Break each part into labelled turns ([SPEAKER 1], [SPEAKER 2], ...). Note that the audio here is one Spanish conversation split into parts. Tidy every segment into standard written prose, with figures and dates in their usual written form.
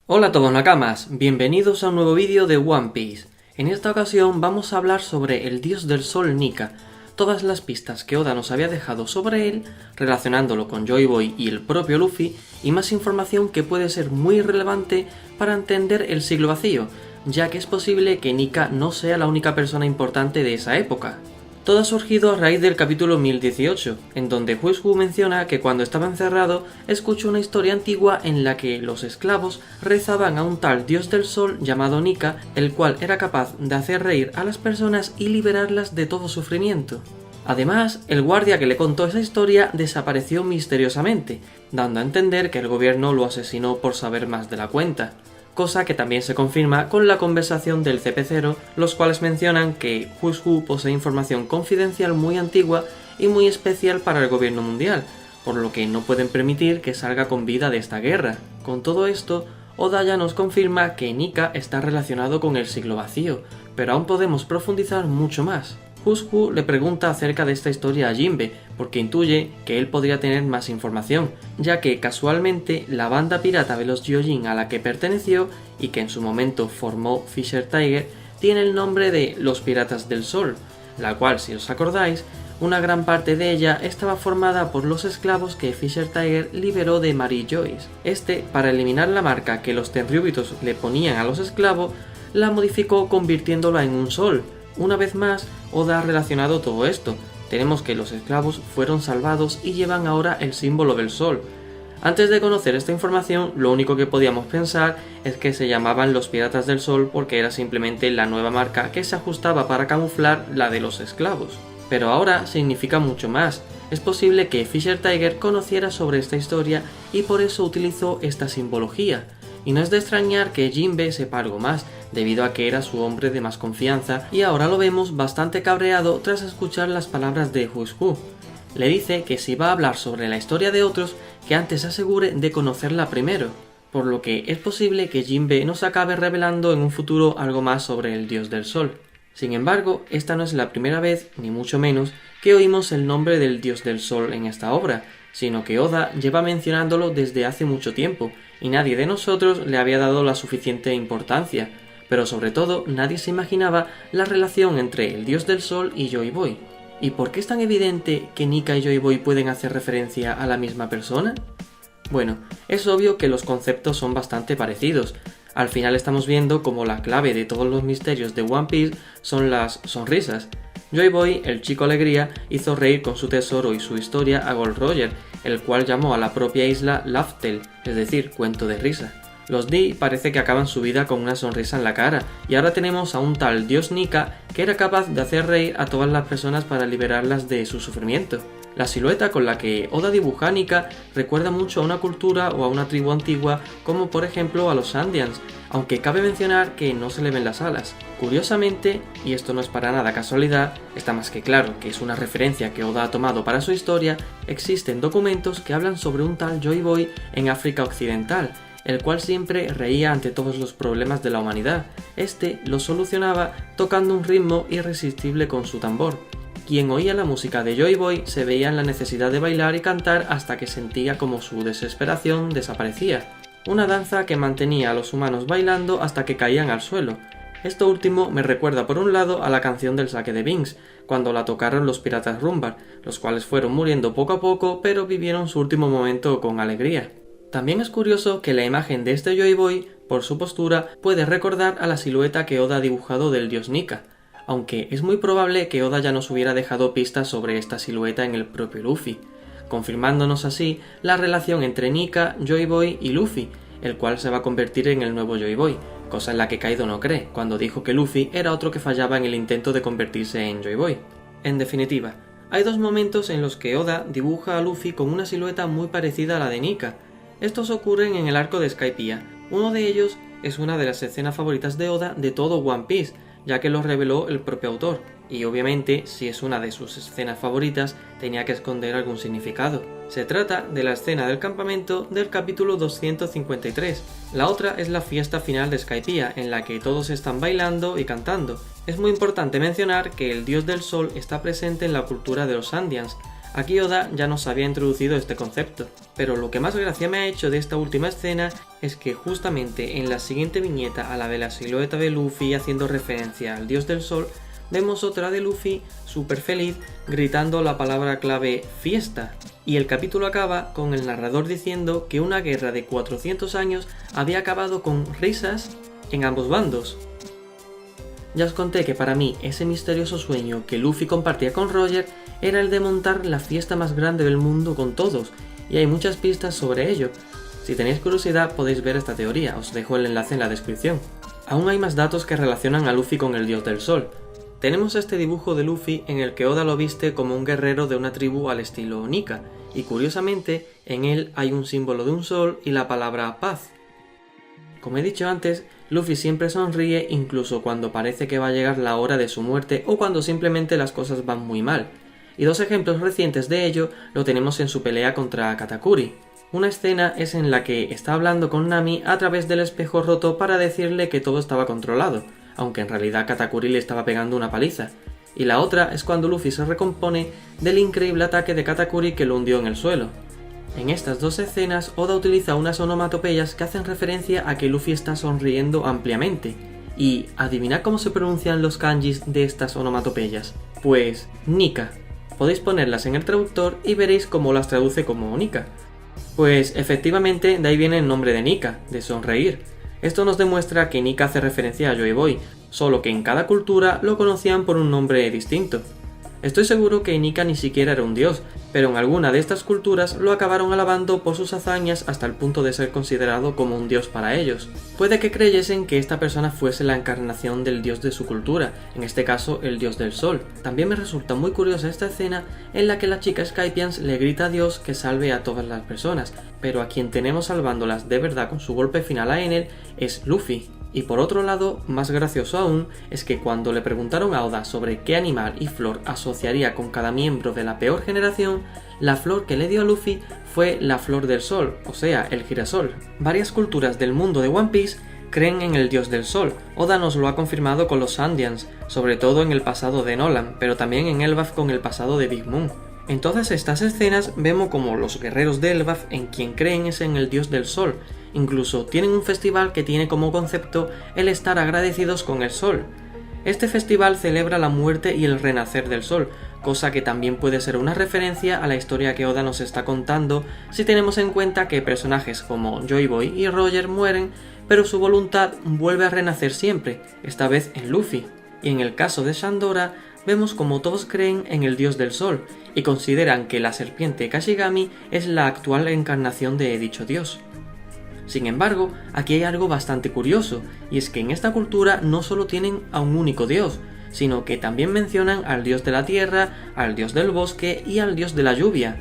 [SPEAKER 1] Hola a todos nakamas, bienvenidos a un nuevo vídeo de One Piece. En esta ocasión vamos a hablar sobre el dios del sol Nika, todas las pistas que Oda nos había dejado sobre él, relacionándolo con Joy Boy y el propio Luffy, y más información que puede ser muy relevante para entender el siglo vacío, ya que es posible que Nika no sea la única persona importante de esa época. Todo ha surgido a raíz del capítulo 1018, en donde Huishu menciona que cuando estaba encerrado escuchó una historia antigua en la que los esclavos rezaban a un tal dios del sol llamado Nika, el cual era capaz de hacer reír a las personas y liberarlas de todo sufrimiento. Además, el guardia que le contó esa historia desapareció misteriosamente, dando a entender que el gobierno lo asesinó por saber más de la cuenta. Cosa que también se confirma con la conversación del CP0, los cuales mencionan que Huishu posee información confidencial muy antigua y muy especial para el gobierno mundial, por lo que no pueden permitir que salga con vida de esta guerra. Con todo esto, Oda ya nos confirma que Nika está relacionado con el siglo vacío, pero aún podemos profundizar mucho más. Huishu le pregunta acerca de esta historia a Jinbe, porque intuye que él podría tener más información, ya que casualmente la banda pirata de los Gyojin a la que perteneció y que en su momento formó Fisher Tiger tiene el nombre de los Piratas del Sol, la cual, si os acordáis, una gran parte de ella estaba formada por los esclavos que Fisher Tiger liberó de Mary Joyce. Para eliminar la marca que los Tenryubitos le ponían a los esclavos, la modificó convirtiéndola en un sol. Una vez más, Oda ha relacionado todo esto. Tenemos que los esclavos fueron salvados y llevan ahora el símbolo del sol. Antes de conocer esta información, lo único que podíamos pensar es que se llamaban los Piratas del Sol porque era simplemente la nueva marca que se ajustaba para camuflar la de los esclavos. Pero ahora significa mucho más. Es posible que Fisher Tiger conociera sobre esta historia y por eso utilizó esta simbología. Y no es de extrañar que Jinbe sepa algo más, debido a que era su hombre de más confianza, y ahora lo vemos bastante cabreado tras escuchar las palabras de Huishu. Le dice que si va a hablar sobre la historia de otros, que antes se asegure de conocerla primero, por lo que es posible que Jinbe nos acabe revelando en un futuro algo más sobre el dios del sol. Sin embargo, esta no es la primera vez, ni mucho menos, que oímos el nombre del dios del sol en esta obra, sino que Oda lleva mencionándolo desde hace mucho tiempo, y nadie de nosotros le había dado la suficiente importancia, pero sobre todo nadie se imaginaba la relación entre el dios del sol y Joy Boy. ¿Y por qué es tan evidente que Nika y Joy Boy pueden hacer referencia a la misma persona? Bueno, es obvio que los conceptos son bastante parecidos. Al final estamos viendo como la clave de todos los misterios de One Piece son las sonrisas. Joy Boy, el chico alegría, hizo reír con su tesoro y su historia a Gold Roger, el cual llamó a la propia isla Laugh Tale, es decir, cuento de risa. Los D parece que acaban su vida con una sonrisa en la cara, y ahora tenemos a un tal dios Nika que era capaz de hacer reír a todas las personas para liberarlas de su sufrimiento. La silueta con la que Oda dibuja a Nika recuerda mucho a una cultura o a una tribu antigua, como por ejemplo a los Sandians, aunque cabe mencionar que no se le ven las alas. Curiosamente, y esto no es para nada casualidad, está más que claro que es una referencia que Oda ha tomado para su historia, existen documentos que hablan sobre un tal Joy Boy en África Occidental, el cual siempre reía ante todos los problemas de la humanidad. Los solucionaba tocando un ritmo irresistible con su tambor. Quien oía la música de Joy Boy se veía en la necesidad de bailar y cantar hasta que sentía como su desesperación desaparecía. Una danza que mantenía a los humanos bailando hasta que caían al suelo. Esto último me recuerda por un lado a la canción del saque de Binks, cuando la tocaron los piratas Rumbar, los cuales fueron muriendo poco a poco pero vivieron su último momento con alegría. También es curioso que la imagen de este Joy Boy, por su postura, puede recordar a la silueta que Oda ha dibujado del dios Nika, aunque es muy probable que Oda ya nos hubiera dejado pistas sobre esta silueta en el propio Luffy, confirmándonos así la relación entre Nika, Joy Boy y Luffy, el cual se va a convertir en el nuevo Joy Boy, cosa en la que Kaido no cree, cuando dijo que Luffy era otro que fallaba en el intento de convertirse en Joy Boy. En definitiva, hay dos momentos en los que Oda dibuja a Luffy con una silueta muy parecida a la de Nika. Estos ocurren en el arco de Skypiea. Uno de ellos es una de las escenas favoritas de Oda de todo One Piece, ya que lo reveló el propio autor, y obviamente si es una de sus escenas favoritas tenía que esconder algún significado. Se trata de la escena del campamento del capítulo 253. La otra es la fiesta final de Skypiea, en la que todos están bailando y cantando. Es muy importante mencionar que el dios del sol está presente en la cultura de los Sandians, Aquí Oda ya nos había introducido este concepto, pero lo que más gracia me ha hecho de esta última escena es que justamente en la siguiente viñeta a la de la silueta de Luffy haciendo referencia al dios del sol, vemos otra de Luffy súper feliz gritando la palabra clave fiesta, y el capítulo acaba con el narrador diciendo que una guerra de 400 años había acabado con risas en ambos bandos. Ya os conté que para mí ese misterioso sueño que Luffy compartía con Roger era el de montar la fiesta más grande del mundo con todos, y hay muchas pistas sobre ello. Si tenéis curiosidad podéis ver esta teoría, os dejo el enlace en la descripción. Aún hay más datos que relacionan a Luffy con el dios del sol. Tenemos este dibujo de Luffy en el que Oda lo viste como un guerrero de una tribu al estilo Nika, y curiosamente en él hay un símbolo de un sol y la palabra paz. Como he dicho antes, Luffy siempre sonríe incluso cuando parece que va a llegar la hora de su muerte o cuando simplemente las cosas van muy mal. Y dos ejemplos recientes de ello lo tenemos en su pelea contra Katakuri. Una escena es en la que está hablando con Nami a través del espejo roto para decirle que todo estaba controlado, aunque en realidad Katakuri le estaba pegando una paliza. Y la otra es cuando Luffy se recompone del increíble ataque de Katakuri que lo hundió en el suelo. En estas dos escenas, Oda utiliza unas onomatopeyas que hacen referencia a que Luffy está sonriendo ampliamente. Y adivinad cómo se pronuncian los kanjis de estas onomatopeyas. Pues Nika. Podéis ponerlas en el traductor y veréis cómo las traduce como Nika. Pues efectivamente de ahí viene el nombre de Nika, de sonreír. Esto nos demuestra que Nika hace referencia a Joy Boy, solo que en cada cultura lo conocían por un nombre distinto. Estoy seguro que Nika ni siquiera era un dios, pero en alguna de estas culturas lo acabaron alabando por sus hazañas hasta el punto de ser considerado como un dios para ellos. Puede que creyesen que esta persona fuese la encarnación del dios de su cultura, en este caso el dios del sol. También me resulta muy curiosa esta escena en la que la chica Skypians le grita a Dios que salve a todas las personas, pero a quien tenemos salvándolas de verdad con su golpe final a Enel es Luffy. Y por otro lado, más gracioso aún, es que cuando le preguntaron a Oda sobre qué animal y flor asociaría con cada miembro de la peor generación, la flor que le dio a Luffy fue la flor del sol, o sea, el girasol. Varias culturas del mundo de One Piece creen en el dios del sol. Oda nos lo ha confirmado con los Sandians, sobre todo en el pasado de Nolan, pero también en Elbaf con el pasado de Big Mom. En todas estas escenas vemos como los guerreros de Elbaf en quien creen es en el dios del sol. Incluso tienen un festival que tiene como concepto el estar agradecidos con el sol. Este festival celebra la muerte y el renacer del sol, cosa que también puede ser una referencia a la historia que Oda nos está contando si tenemos en cuenta que personajes como Joy Boy y Roger mueren, pero su voluntad vuelve a renacer siempre, esta vez en Luffy. Y en el caso de Shandora, vemos como todos creen en el dios del sol y consideran que la serpiente Kashigami es la actual encarnación de dicho dios. Sin embargo, aquí hay algo bastante curioso, y es que en esta cultura no solo tienen a un único dios, sino que también mencionan al dios de la tierra, al dios del bosque y al dios de la lluvia,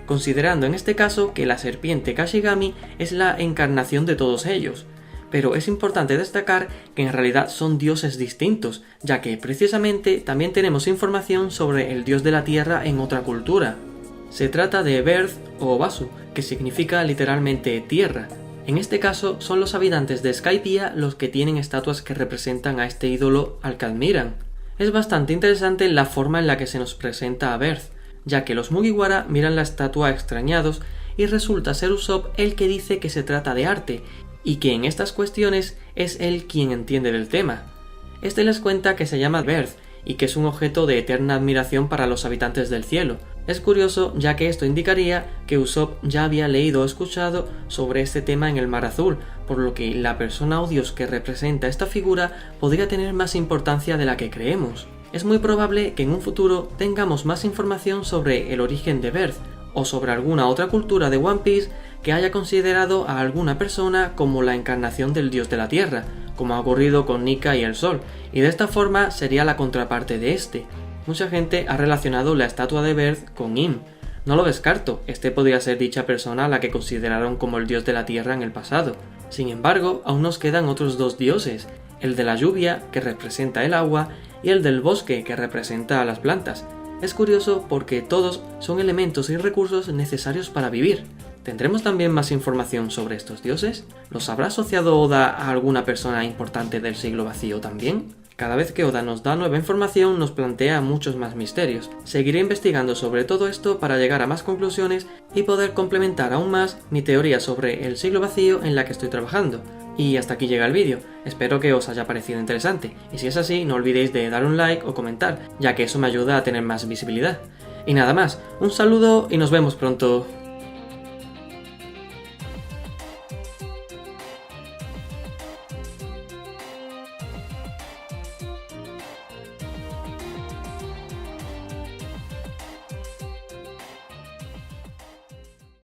[SPEAKER 1] considerando en este caso que la serpiente Kashigami es la encarnación de todos ellos. Pero es importante destacar que en realidad son dioses distintos, ya que precisamente también tenemos información sobre el dios de la tierra en otra cultura. Se trata de Berth o Basu, que significa literalmente tierra. En este caso son los habitantes de Skypiea los que tienen estatuas que representan a este ídolo al que admiran. Es bastante interesante la forma en la que se nos presenta a Berth, ya que los Mugiwara miran la estatua extrañados y resulta ser Usopp el que dice que se trata de arte y que en estas cuestiones es él quien entiende del tema. Este les cuenta que se llama Berth y que es un objeto de eterna admiración para los habitantes del cielo. Es curioso, ya que esto indicaría que Usopp ya había leído o escuchado sobre este tema en el Mar Azul, por lo que la persona o dios que representa esta figura podría tener más importancia de la que creemos. Es muy probable que en un futuro tengamos más información sobre el origen de Berth, o sobre alguna otra cultura de One Piece que haya considerado a alguna persona como la encarnación del dios de la tierra, como ha ocurrido con Nika y el sol, y de esta forma sería la contraparte de este. Mucha gente ha relacionado la estatua de Berth con Im. No lo descarto, este podría ser dicha persona a la que consideraron como el dios de la tierra en el pasado. Sin embargo, aún nos quedan otros dos dioses, el de la lluvia, que representa el agua, y el del bosque, que representa a las plantas. Es curioso porque todos son elementos y recursos necesarios para vivir. ¿Tendremos también más información sobre estos dioses? ¿Los habrá asociado Oda a alguna persona importante del siglo vacío también? Cada vez que Oda nos da nueva información nos plantea muchos más misterios. Seguiré investigando sobre todo esto para llegar a más conclusiones y poder complementar aún más mi teoría sobre el siglo vacío en la que estoy trabajando. Y hasta aquí llega el vídeo, espero que os haya parecido interesante, y si es así no olvidéis de dar un like o comentar, ya que eso me ayuda a tener más visibilidad. Y nada más, un saludo y nos vemos pronto.